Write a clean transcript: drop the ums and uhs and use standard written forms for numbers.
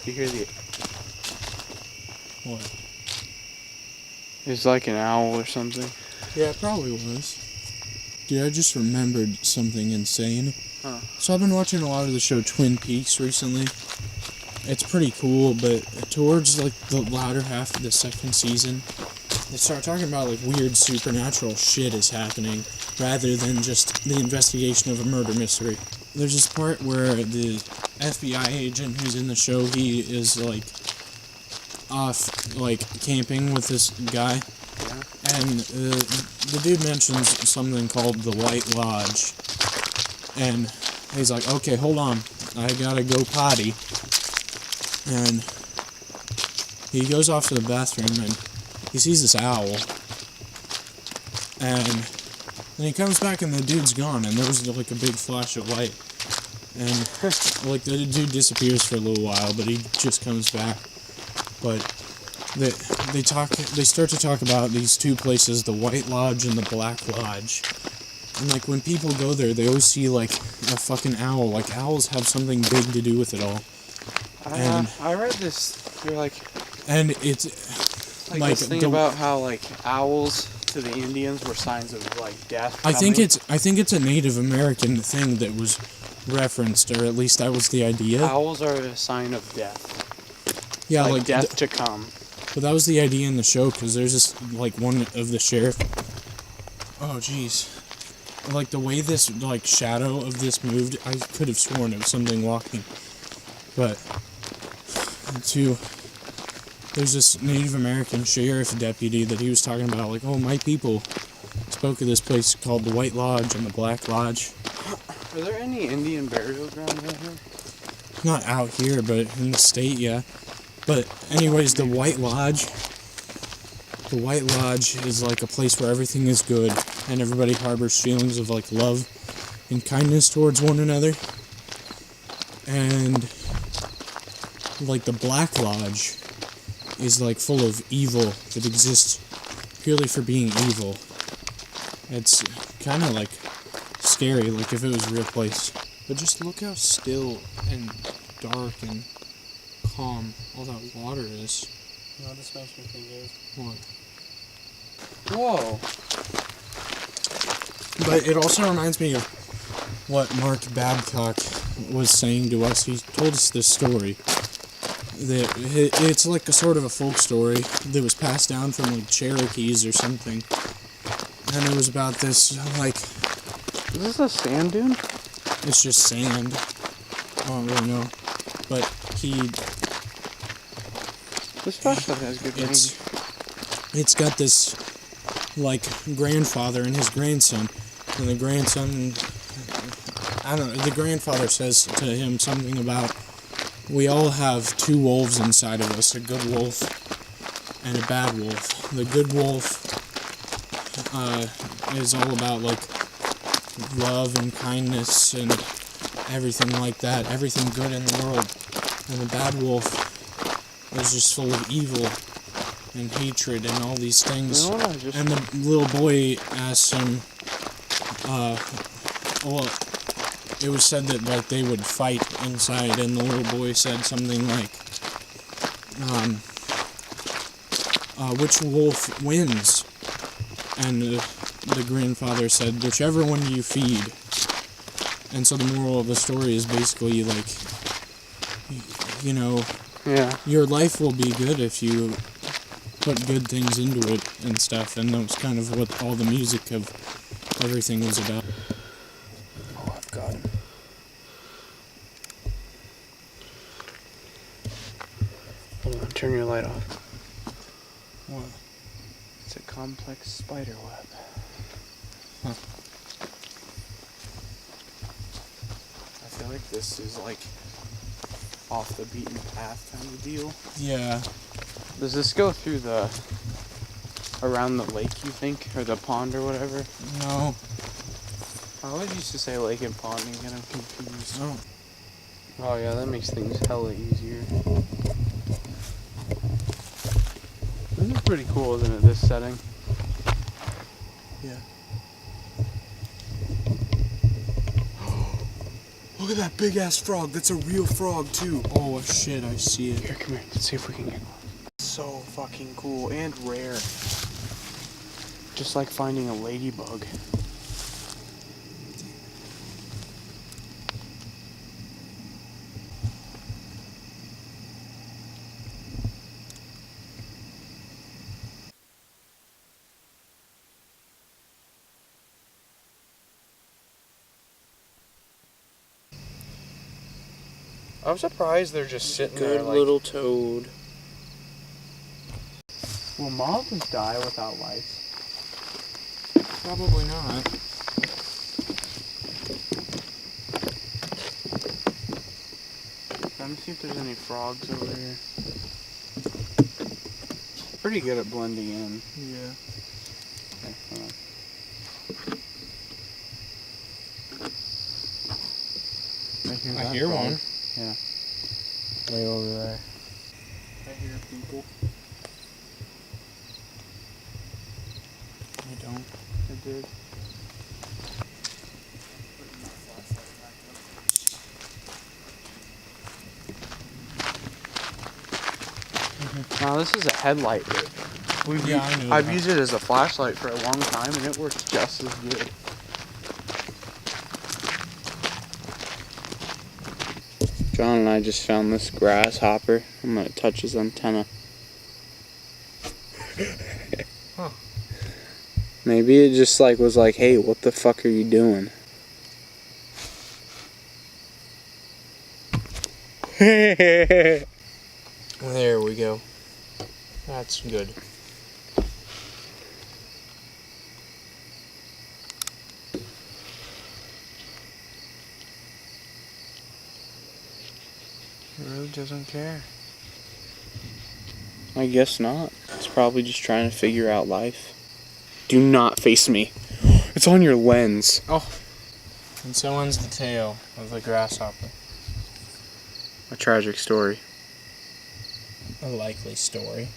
You hear the... What? It's like an owl or something. Yeah, it probably was. Dude, I just remembered something insane. Huh. So I've been watching a lot of the show Twin Peaks recently. It's pretty cool, but towards like the latter half of the second season, they start talking about like weird supernatural shit is happening rather than just the investigation of a murder mystery. There's this part where the FBI agent who's in the show, he is like off like camping with this guy. Yeah. And the dude mentions something called the White Lodge. And he's like, okay, hold on, I gotta go potty. And he goes off to the bathroom and he sees this owl. And then he comes back and the dude's gone and there was like a big flash of light. And like the dude disappears for a little while, but he just comes back. But they start to talk about these two places, the White Lodge and the Black Lodge. And like when people go there, they always see like a fucking owl. Like owls have something big to do with it all. I read this. You're like, and it's like this thing about how like owls to the Indians were signs of like death. I think it's a Native American thing that was referenced, or at least that was the idea. Owls are a sign of death. Yeah, like death to come. But that was the idea in the show, because there's this, like, one of the sheriff... Oh, jeez. Like, the way this, like, shadow of this moved, I could have sworn it was something walking. But, there's this Native American sheriff deputy that he was talking about, like, oh, my people spoke of this place called the White Lodge and the Black Lodge. Are there any Indian burial grounds out here? Not out here, but in the state, yeah. But anyways, the White Lodge is like a place where everything is good and everybody harbors feelings of like love and kindness towards one another. And like the Black Lodge is like full of evil that exists purely for being evil. It's kind of like scary, like if it was a real place. But just look how still and dark and calm all that water is. No, this makes me think What? Whoa. But it also reminds me of what Mark Babcock was saying to us. He told us this story. That it's like a sort of a folk story that was passed down from like Cherokees or something. And it was about this, like... Is this a sand dune? It's just sand. I don't really know. But he... This flashlight has good range. It's got this, like, grandfather and his grandson. And the grandson, I don't know, the grandfather says to him something about, we all have two wolves inside of us, a good wolf and a bad wolf. The good wolf is all about, like, love and kindness and everything like that, everything good in the world. And the bad wolf is just full of evil and hatred and all these things. No, and the little boy asked him, well, it was said that like they would fight inside, and the little boy said something like, which wolf wins? And the grandfather said, whichever one you feed. And so the moral of the story is basically like, you know, yeah, your life will be good if you put good things into it and stuff, and that was kind of what all the music of everything was about. Oh, I've got him. Hold on, turn your light off. What? It's a complex spider web. Huh. I feel like this is like off the beaten path kind of deal. Yeah. Does this go through around the lake, you think? Or the pond or whatever? No. I always used to say lake and pond and get them confused. No. Oh yeah, that makes things hella easier. This is pretty cool, isn't it, this setting? Yeah. Look at that big ass frog. That's a real frog too. Oh shit, I see it. Here, come here. Let's see if we can get one. So fucking cool and rare. Just like finding a ladybug. I'm surprised they're just sitting there Good like... little toad. Will moths die without lice? Probably not. Let me see if there's any frogs over here. Pretty good at blending in. Yeah. Okay, hold on. I hear frog. one. Yeah. Way over there. I hear people. I don't. I did. Now this is a headlight. I've used it as a flashlight for a long time and it works just as good. John and I just found this grasshopper. I'm gonna touch his antenna. Huh. Maybe it just like was like, hey, what the fuck are you doing? There we go. That's good. It really doesn't care. I guess not. It's probably just trying to figure out life. Do not face me. It's on your lens. Oh. And so ends the tale of the grasshopper. A tragic story. A likely story.